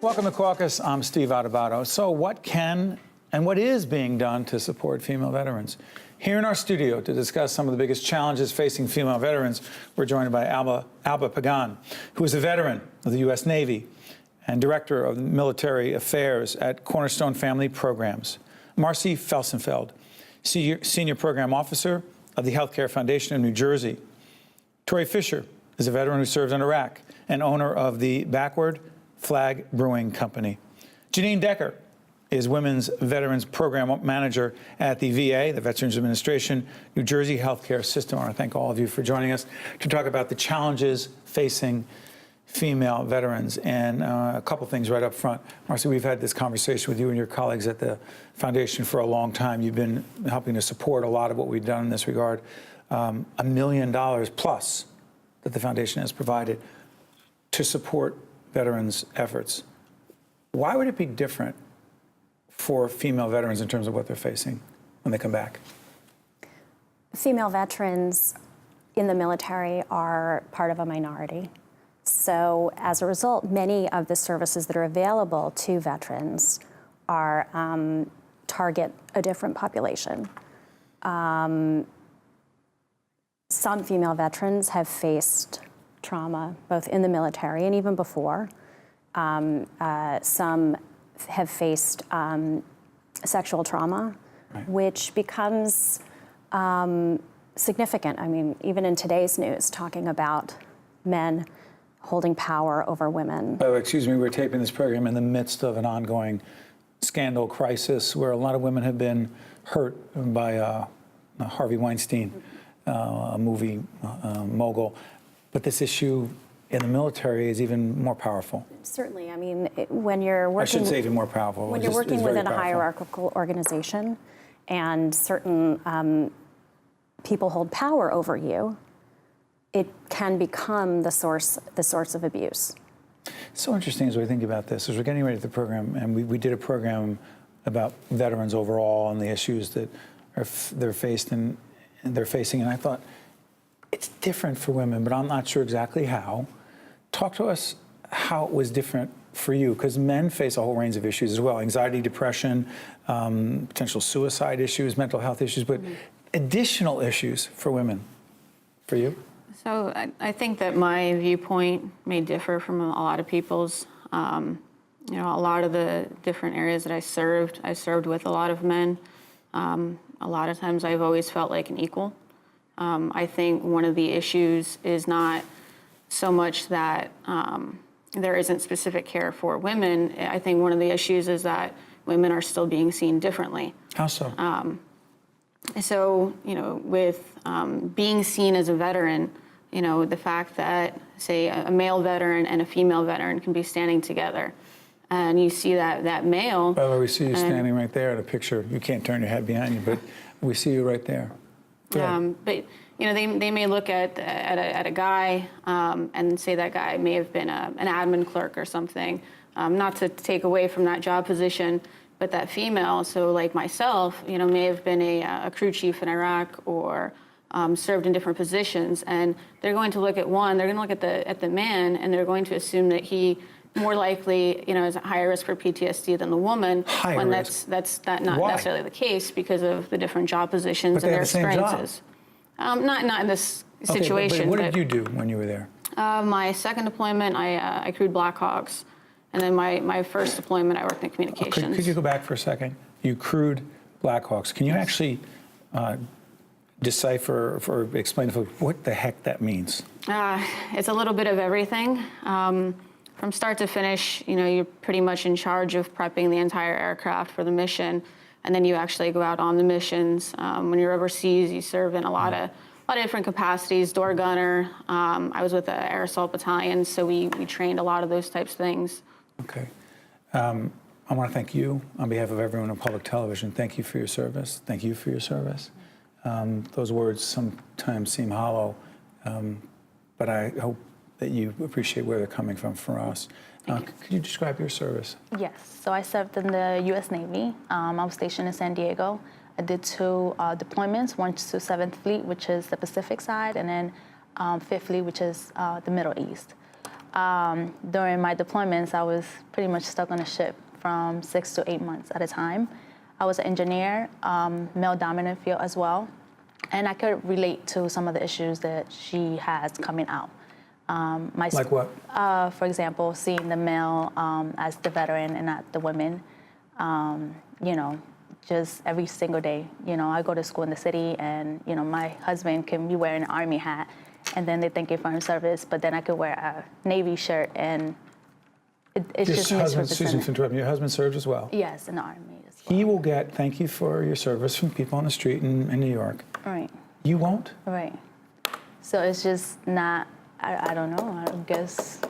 Welcome to Caucus. I'm Steve Adubato. So what can and what is being done to support female veterans? Here in our studio to discuss some of the biggest challenges facing female veterans, we're joined by Alba Pagan, who is a veteran of the U.S. Navy and Director of Military Affairs at Cornerstone Family Programs. Marcy Felsenfeld, Senior Program Officer of the Healthcare Foundation of New Jersey. Torie is a veteran who served in Iraq and owner of the Flag Brewing Company. Janine Decker is Women's Veterans Program Manager at the VA, the Veterans Administration, New Jersey Healthcare System. I want to thank all of you for joining us to talk about the challenges facing female veterans. And a couple things right up front. Marcy, we've had this conversation with you and your colleagues at the Foundation for a long time. You've been helping to support a lot of what we've done in this regard. $1 million plus that the Foundation has provided to support veterans' efforts. Why would it be different for female veterans in terms of what they're facing when they come back? Female veterans in the military are part of a minority. So as a result, many of the services that are available to veterans are target a different population. Some female veterans have faced trauma, both in the military and even before. Some have faced sexual trauma, right, which becomes significant. I mean, even in today's news, talking about men holding power over women. Oh, excuse me, we're taping this program in the midst of an ongoing scandal crisis where a lot of women have been hurt by Harvey Weinstein, a movie mogul. But this issue in the military is even more powerful. Certainly. I mean, when you're working... I shouldn't say even more powerful. When you're working within a hierarchical organization and certain people hold power over you, it can become the source of abuse. It's so interesting as we think about this, as we're getting ready for the program, and we did a program about veterans overall and the issues that they're facing, and I thought, it's different for women, but I'm not sure exactly how. Talk to us how it was different for you, because men face a whole range of issues as well: anxiety, depression, potential suicide issues, mental health issues, but additional issues for women. For you? So I think that my viewpoint may differ from a lot of people's. You know, a lot of the different areas that I served with a lot of men. A lot of times I've always felt like an equal. I think one of the issues is not so much that there isn't specific care for women. I think one of the issues is that women are still being seen differently. How so? So, you know, with being seen as a veteran, you know, the fact that, say, a male veteran and a female veteran can be standing together, and you see that male... By the way, we see you standing right there in a picture. You can't turn your head behind you, but we see you right there. But you know, they may look at a guy and say that guy may have been an admin clerk or something. Not to take away from that job position, but that female, so like myself, you know, may have been a crew chief in Iraq or served in different positions, and they're going to look at they're going to look at the man, and they're going to assume that he more likely, you know, is at higher risk for PTSD than the woman. When that's not Why? Necessarily the case because of the different job positions and their experiences. Not in this situation. But what did you do when you were there? My second deployment, I crewed Black Hawks, and then my first deployment, I worked in communications. Could you go back for a second? You crewed Black Hawks. Can you actually decipher or explain to folks what the heck that means? It's a little bit of everything. From start to finish, you know, you're pretty much in charge of prepping the entire aircraft for the mission, and then you actually go out on the missions. When you're overseas, you serve in a lot of different capacities. Door gunner. I was with the Air Assault Battalion, so we trained a lot of those types of things. Okay. I want to thank you on behalf of everyone on public television. Thank you for your service. Thank you for your service. Those words sometimes seem hollow, but I hope that you appreciate where they're coming from for us. Could you describe your service? Yes, so I served in the U.S. Navy. I was stationed in San Diego. I did 2 deployments, one to 7th Fleet, which is the Pacific side, and then 5th Fleet, which is the Middle East. During my deployments, I was pretty much stuck on a ship from 6 to 8 months at a time. I was an engineer, male dominant field as well, and I could relate to some of the issues that she has coming out. Like what? For example, seeing the male as the veteran and not the women. You know, just every single day. You know, I go to school in the city, and you know, my husband can be wearing an Army hat, and then they thank you for his service. But then I could wear a Navy shirt, and it's just husband, Susan, misrepresented. for interrupting, your husband served as well. Yes, in the Army as well. He will get thank you for your service from people on the street in New York. Right. You won't? Right. So it's just not, I don't know, I guess.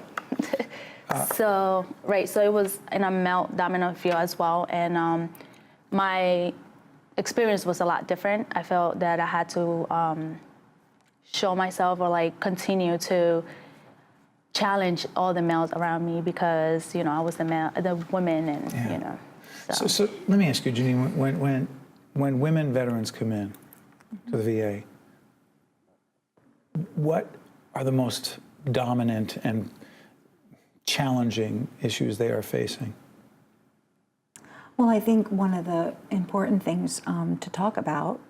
So it was in a male dominant field as well. And my experience was a lot different. I felt that I had to show myself or like continue to challenge all the males around me because, you know, I was the woman and, Yeah. you know. So let me ask you, Janine, when women veterans come in to the VA, what are the most dominant and challenging issues they are facing? Well, I think one of the important things to talk about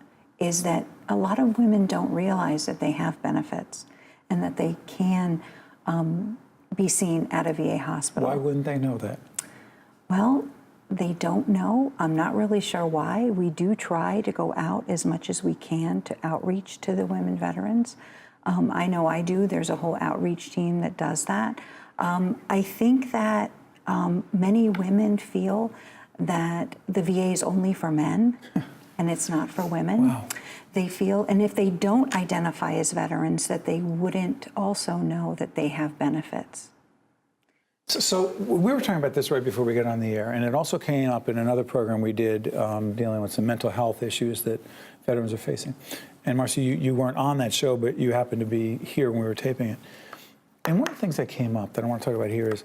is that a lot of women don't realize that they have benefits and that they can be seen at a VA hospital. Why wouldn't they know that? Well, they don't know. I'm not really sure why. We do try to go out as much as we can to outreach to the women veterans. I know I do. There's a whole outreach team that does that. I think that many women feel that the VA is only for men and it's not for women. Wow. They feel, and if they don't identify as veterans, that they wouldn't also know that they have benefits. So we were talking about this right before we got on the air, and it also came up in another program we did dealing with some mental health issues that veterans are facing. And Marcy, you weren't on that show, but you happened to be here when we were taping it. And one of the things that came up that I want to talk about here is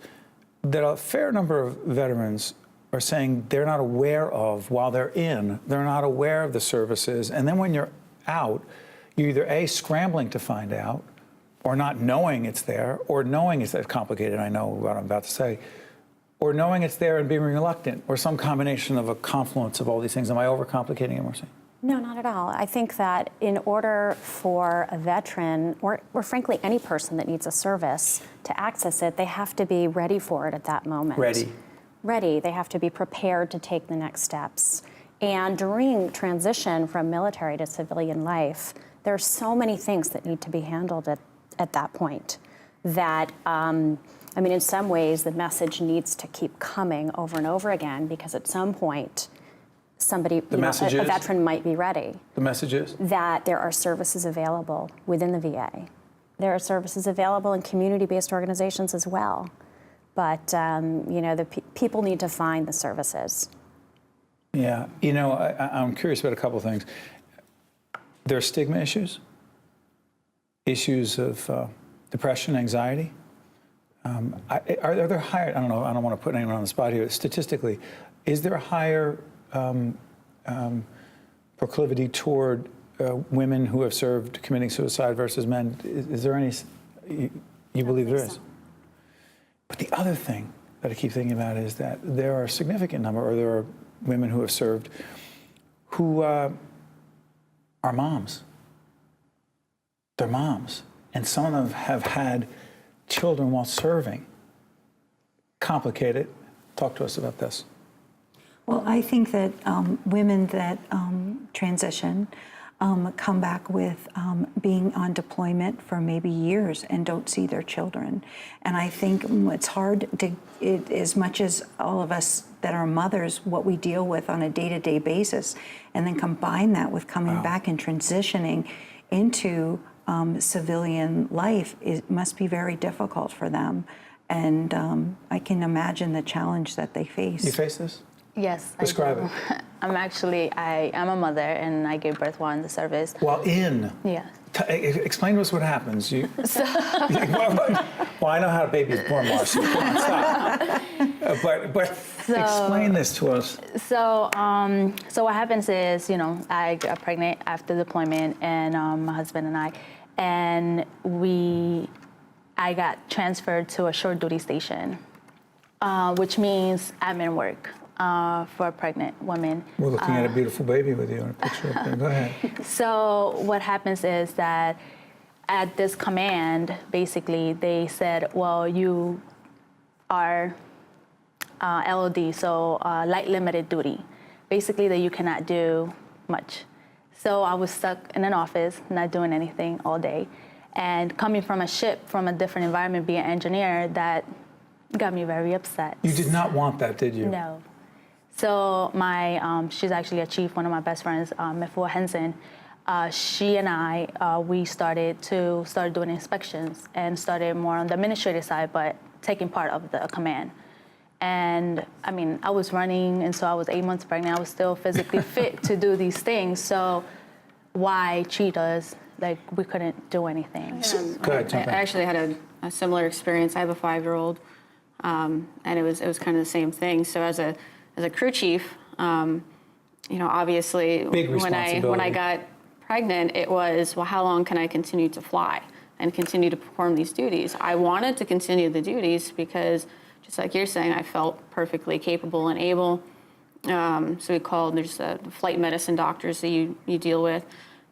that a fair number of veterans are saying they're not aware of, while they're in, they're not aware of the services. And then when you're out, you're either A, scrambling to find out, or not knowing it's there, or knowing it's that complicated, I know what I'm about to say, or knowing it's there and being reluctant, or some combination of a confluence of all these things. Am I overcomplicating it, Marcy? No, not at all. I think that in order for a veteran, or frankly any person that needs a service, to access it, they have to be ready for it at that moment. Ready. They have to be prepared to take the next steps. And during transition from military to civilian life, there are so many things that need to be handled at that point that, I mean, in some ways, the message needs to keep coming over and over again because at some point, somebody, a veteran might be ready. The message is? That there are services available within the VA. There are services available in community-based organizations as well. But, you know, the people need to find the services. Yeah, you know, I'm curious about a couple of things. There are stigma issues of depression, anxiety. Are there higher, I don't know, I don't want to put anyone on the spot here, statistically, is there a higher proclivity toward women who have served committing suicide versus men? Is there any, you believe there is? But the other thing that I keep thinking about is that there are a significant number, or there are women who have served who are moms. They're moms. And some of them have had children while serving. Complicated. Talk to us about this. Well, I think that women that transition come back with being on deployment for maybe years and don't see their children. And I think it's hard to, as much as all of us that are mothers, what we deal with on a day-to-day basis, and then combine that with coming back and transitioning into civilian life, it must be very difficult for them. And I can imagine the challenge that they face. You face this? Yes. Describe it. I'm a mother and I gave birth while in the service. While in? Yeah. Explain to us what happens. Well, I know how a baby is born, Marcy. Come on, stop. But explain this to us. So what happens is, you know, I got pregnant after deployment, and my husband and I, and we I got transferred to a short duty station, which means admin work for pregnant women. We're looking at a beautiful baby with you in a picture up there. Go ahead. So what happens is that at this command, basically, they said, well, you are LOD, so light limited duty. Basically, that you cannot do much. So I was stuck in an office, not doing anything all day. And coming from a ship, from a different environment, being an engineer, that got me very upset. You did not want that, did you? No. So she's actually a chief, one of my best friends, Mifua Henson. She and I, we started doing inspections and started more on the administrative side, but taking part of the command. And I mean, I was running, and so I was 8 months pregnant. I was still physically fit to do these things. So why treat us like we couldn't do anything? Go ahead, jump in. I actually had a similar experience. I have a 5-year-old, and it was kind of the same thing. So as a crew chief, obviously Big when I responsibility. got pregnant, it was, well, how long can I continue to fly and continue to perform these duties? I wanted to continue the duties because, just like you're saying, I felt perfectly capable and able. So we called, there's the flight medicine doctors that you deal with,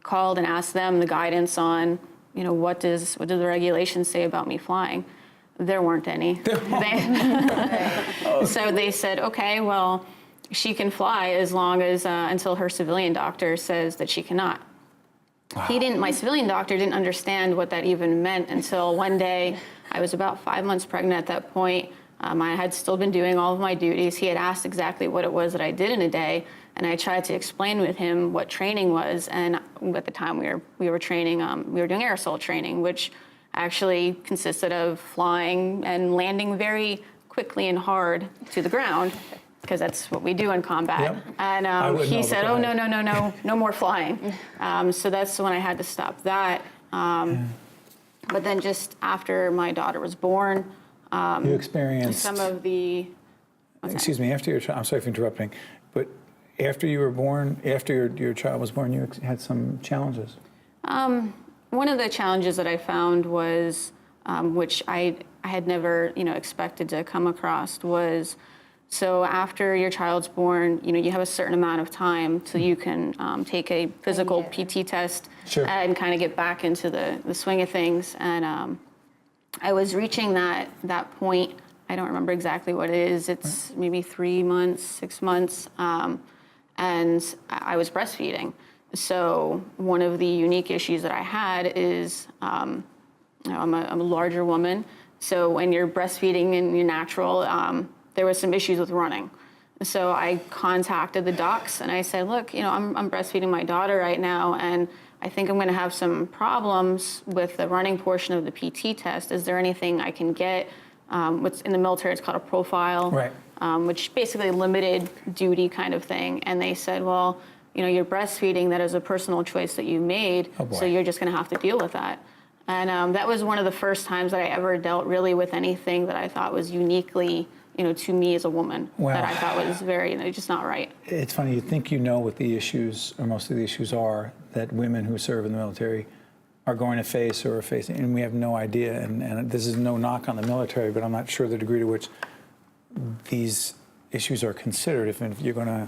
called and asked them the guidance on, what do the regulations say about me flying? There weren't any. So they said, okay, well, she can fly as long as, until her civilian doctor says that she cannot. Wow. My civilian doctor didn't understand what that even meant until one day. I was about 5 months pregnant at that point. I had still been doing all of my duties. He had asked exactly what it was that I did in a day, and I tried to explain with him what training was. And at the time we were training, we were doing aerosol training, which actually consisted of flying and landing very quickly and hard to the ground, because that's what we do in combat. Yep. And he said, oh, no more flying. So that's when I had to stop that. But then just after my daughter was born, you experienced some of the... Excuse me, after your child, I'm sorry for interrupting, but after you were born, after your child was born, you had some challenges. One of the challenges that I found was, which I had never, expected to come across, was, so after your child's born, you have a certain amount of time till you can take a physical PT test. Sure. And kind of get back into the swing of things. And I was reaching that point. I don't remember exactly what it is. It's maybe 3 months, 6 months, and I was breastfeeding. So one of the unique issues that I had is, I'm a larger woman. So when you're breastfeeding and you're natural, there was some issues with running. So I contacted the docs and I said, look, I'm breastfeeding my daughter right now, and I think I'm going to have some problems with the running portion of the PT test. Is there anything I can get? What's in the military, it's called a profile, Right. Which basically limited duty kind of thing. And they said, well, you're breastfeeding, that is a personal choice that you made, so you're just going to have to deal with that. And that was one of the first times that I ever dealt really with anything that I thought was uniquely, to me as a woman, that I thought was very, just not right. It's funny, you think what the issues, or most of the issues are, that women who serve in the military are going to face or are facing, and we have no idea. And this is no knock on the military, but I'm not sure the degree to which these issues are considered. If you're going to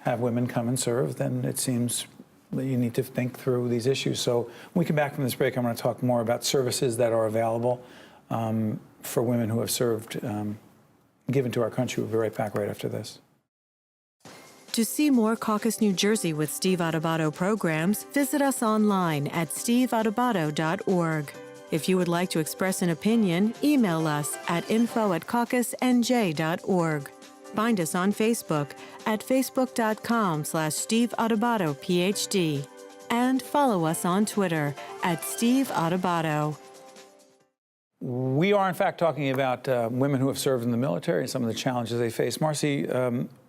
have women come and serve, then it seems that you need to think through these issues. So when we come back from this break, I'm going to talk more about services that are available for women who have served, given to our country. We'll be right back right after this. To see more Caucus New Jersey with Steve Adubato programs, visit us online at steveadubato.org. If you would like to express an opinion, email us at info@caucusnj.org. Find us on Facebook at facebook.com/Steve Adubato PhD. And follow us on Twitter at Steve Adubato. We are, in fact, talking about women who have served in the military and some of the challenges they face. Marcy,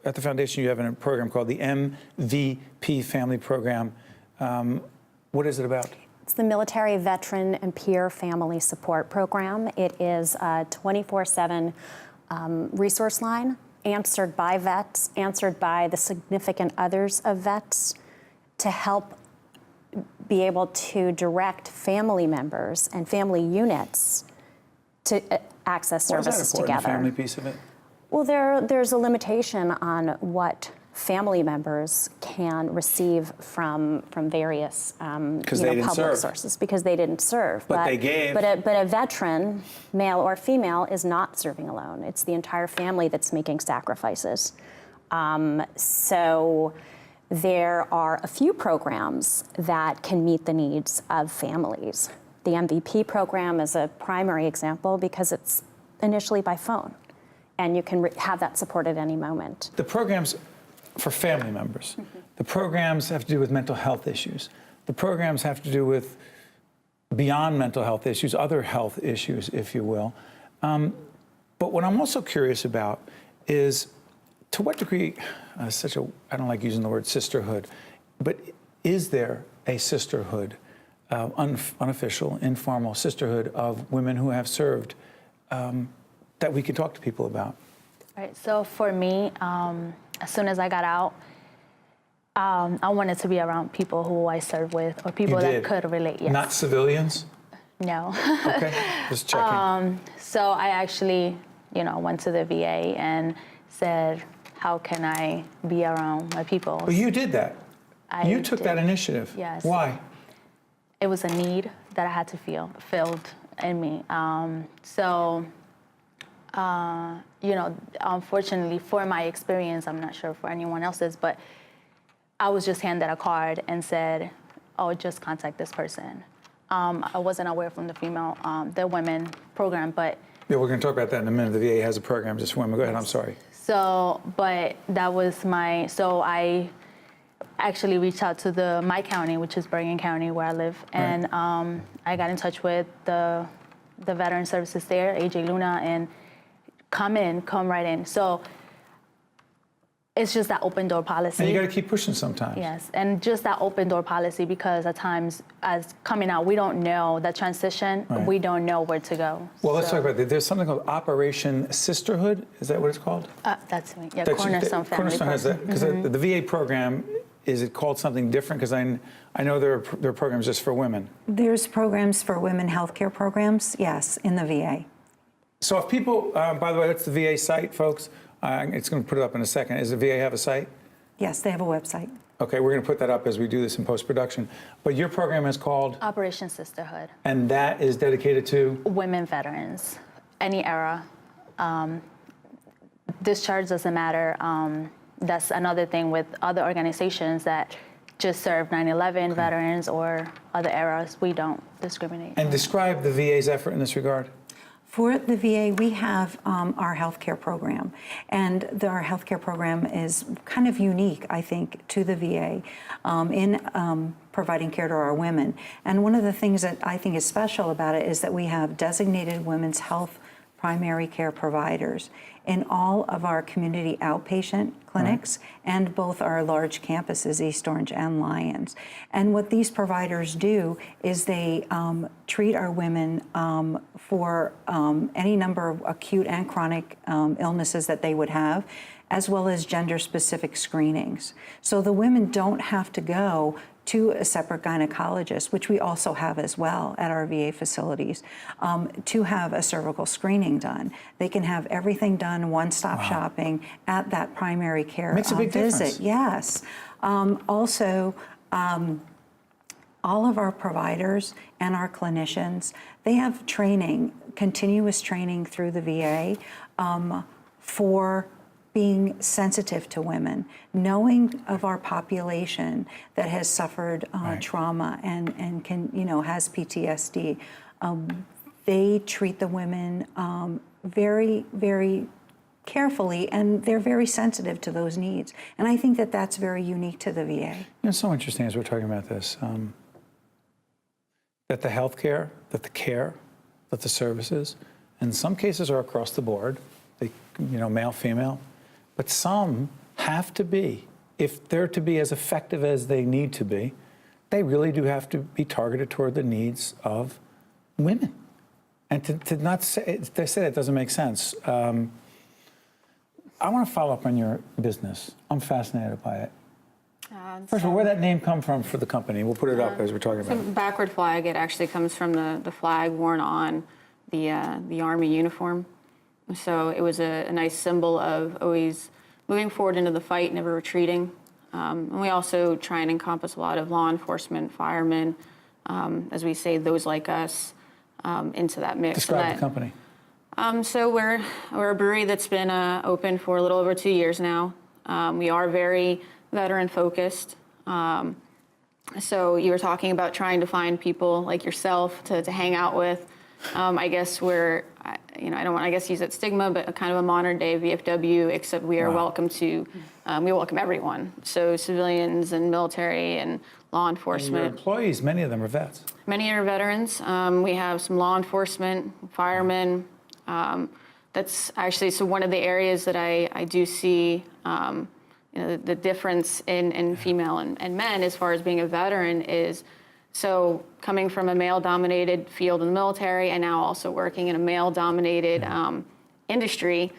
at the foundation, you have a program called the MVP Family Program. What is it about? It's the Military Veteran and Peer Family Support Program. It is a 24/7 resource line answered by vets, answered by the significant others of vets, to help be able to direct family members and family units to access Why is that services important, the together. family piece of it? Well, there's a limitation on what family members can receive from various Because they didn't public serve. sources because they didn't serve. But they gave. But a veteran, male or female, is not serving alone. It's the entire family that's making sacrifices. So there are a few programs that can meet the needs of families. The MVP program is a primary example because it's initially by phone, and you can have that support at any moment. The programs for family members, the programs have to do with mental health issues. The programs have to do with beyond mental health issues, other health issues, if you will. But what I'm also curious about is, to what degree, I don't like using the word sisterhood, but is there a sisterhood, unofficial, informal sisterhood of women who have served that we can talk to people about? Right. So for me, as soon as I got out, I wanted to be around people who I served with or people that could relate. Yes. Not civilians? No. Okay, just checking. So I actually, went to the VA and said, how can I be around my people? But you did that. You took that initiative. Yes. Why? It was a need that I had to feel filled in me. Unfortunately for my experience, I'm not sure for anyone else's, but I was just handed a card and said, oh, just contact this person. I wasn't aware from the women program, but. Yeah, we're going to talk about that in a minute. The VA has a program just for women. Go ahead, I'm sorry. But that was so I actually reached out to my county, which is Bergen County, where I live, and I got in touch with the veteran services there, AJ Luna, and come right in. So it's just that open door policy. And you got to keep pushing sometimes. Yes, and just that open door policy, because at times, as coming out, we don't know the transition. Right. We don't know where to go. Well, let's talk about that. There's something called Operation Sisterhood. Is that what it's called? That's me. Yeah, Cornerstone Family Cornerstone has that, because the VA program, is it called something different? Because I know there are programs just for women. There's programs for women healthcare programs, yes, in the VA. So if people, by the way, that's the VA site, folks. It's going to put it up in a second. Does the VA have a site? Yes, they have a website. Okay, we're going to put that up as we do this in post-production. But your program is called? Operation Sisterhood. And that is dedicated to? Women veterans, any era. Discharge doesn't matter. That's another thing with other organizations that just serve 9/11 veterans or other eras. We don't discriminate. And describe the VA's effort in this regard. For the VA, we have our healthcare program, and our healthcare program is kind of unique, I think, to the VA in providing care to our women. And one of the things that I think is special about it is that we have designated women's health primary care providers in all of our community outpatient clinics and both our large campuses, East Orange and Lyons. And what these providers do is they treat our women for any number of acute and chronic illnesses that they would have, as well as gender-specific screenings. So the women don't have to go to a separate gynecologist, which we also have as well at our VA facilities, to have a cervical screening done. They can have everything done, one-stop shopping at that primary care Makes a big visit. difference. Yes. Also, all of our providers and our clinicians, they have training, continuous training through the VA for being sensitive to women, knowing of our population that has suffered trauma and can, has PTSD. They treat the women very, very carefully, and they're very sensitive to those needs. And I think that that's very unique to the VA. It's so interesting as we're talking about this, that the healthcare, that the care, that the services, in some cases are across the board, male, female, but some have to be, if they're to be as effective as they need to be, they really do have to be targeted toward the needs of women. And to say that doesn't make sense. I want to follow up on your business. I'm fascinated by it. First of all, where did that name come from for the company? We'll put it up as we're talking about it. Backward flag, it actually comes from the flag worn on the Army uniform. So it was a nice symbol of always moving forward into the fight, never retreating. And we also try and encompass a lot of law enforcement, firemen, as we say, those like us, into that mix. Describe the company. So we're a brewery that's been open for a little over 2 years now. We are very veteran focused. So you were talking about trying to find people like yourself to hang out with. I guess we're, I don't want to use that stigma, but a kind of a modern day VFW, except we are welcome to, we welcome everyone. So civilians and military and law And enforcement. your employees, many of them are vets. Many are veterans. We have some law enforcement, firemen. That's actually, so one of the areas that I do see, the difference in female and men as far as being a veteran is, so coming from a male-dominated field in the military and now also working in a male-dominated industry,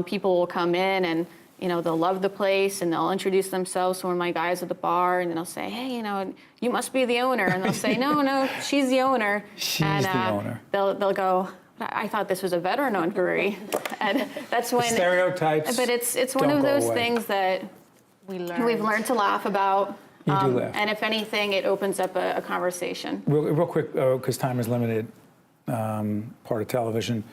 people will come in and, they'll love the place and they'll introduce themselves to one of my guys at the bar and they'll say, hey, you must be the owner. And they'll say, no, she's the owner. She's and, the owner. They'll go, I thought this was a veteran-owned brewery. And that's when... Stereotypes. But it's one of those things that we've learned to laugh about. You do laugh. And if anything, it opens up a conversation. Real quick, because time is limited, part of television.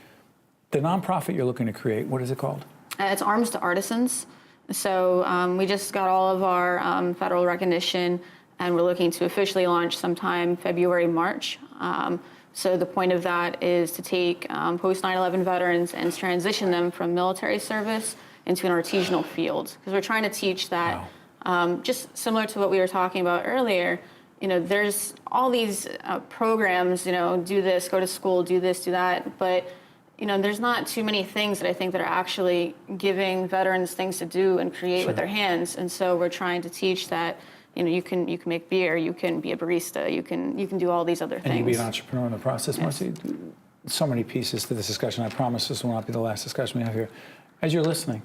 The nonprofit you're looking to create, what is it called? It's Arms to Artisans. So we just got all of our federal recognition, and we're looking to officially launch sometime February, March. So the point of that is to take post 9/11 veterans and transition them from military service into an artisanal field, because we're trying to teach that. Just similar to what we were talking about earlier, there's all these programs, do this, go to school, do this, do that, but there's not too many things that I think that are actually giving veterans things to do and create with their hands. And so we're trying to teach that, you can make beer, you can be a barista, you can do all these other things. And you be an entrepreneur in the process, Marcy. So many pieces to this discussion. I promise this will not be the last discussion we have here. As you're listening,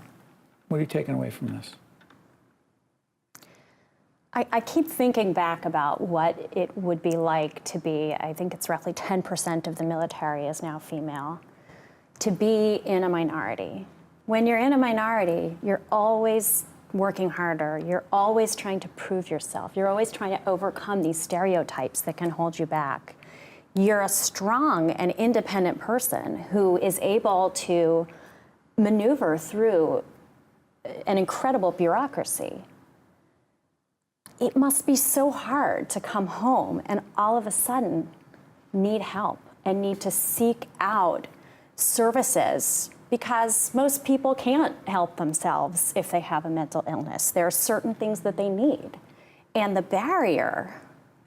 what are you taking away from this? I keep thinking back about what it would be like to be, I think it's roughly 10% of the military is now female, to be in a minority. When you're in a minority, you're always working harder. You're always trying to prove yourself. You're always trying to overcome these stereotypes that can hold you back. You're a strong and independent person who is able to maneuver through an incredible bureaucracy. It must be so hard to come home and all of a sudden need help and need to seek out services, because most people can't help themselves if they have a mental illness. There are certain things that they need. And the barrier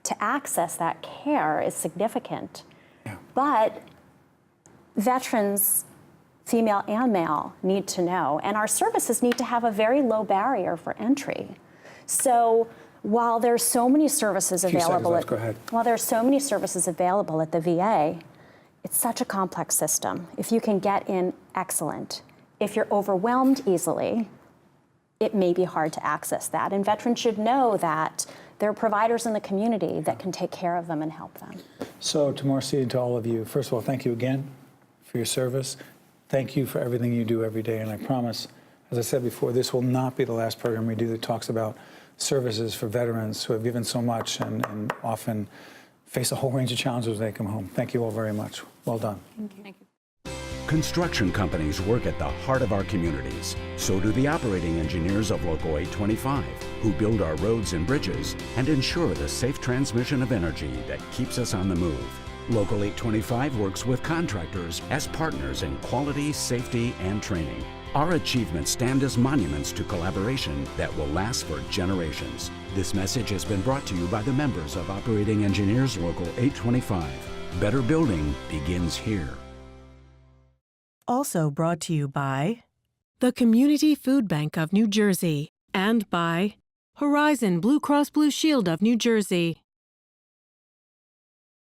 to access that care is significant. Yeah. But veterans, female and male, need to know, and our services need to have a very low barrier for entry. So while there's so many services available at the VA, it's such a complex system. If you can get in, excellent. If you're overwhelmed easily, it may be hard to access that. And veterans should know that there are providers in the community that can take care of them and help them. So to Marcy and to all of you, first of all, thank you again for your service. Thank you for everything you do every day. And I promise, as I said before, this will not be the last program we do that talks about services for veterans who have given so much and often face a whole range of challenges when they come home. Thank you all very much. Well done. Thank you. Construction companies work at the heart of our communities. So do the operating engineers of Local 825, who build our roads and bridges and ensure the safe transmission of energy that keeps us on the move. Local 825 works with contractors as partners in quality, safety, and training. Our achievements stand as monuments to collaboration that will last for generations. This message has been brought to you by the members of Operating Engineers Local 825. Better building begins here. Also brought to you by the Community Food Bank of New Jersey and by Horizon Blue Cross Blue Shield of New Jersey.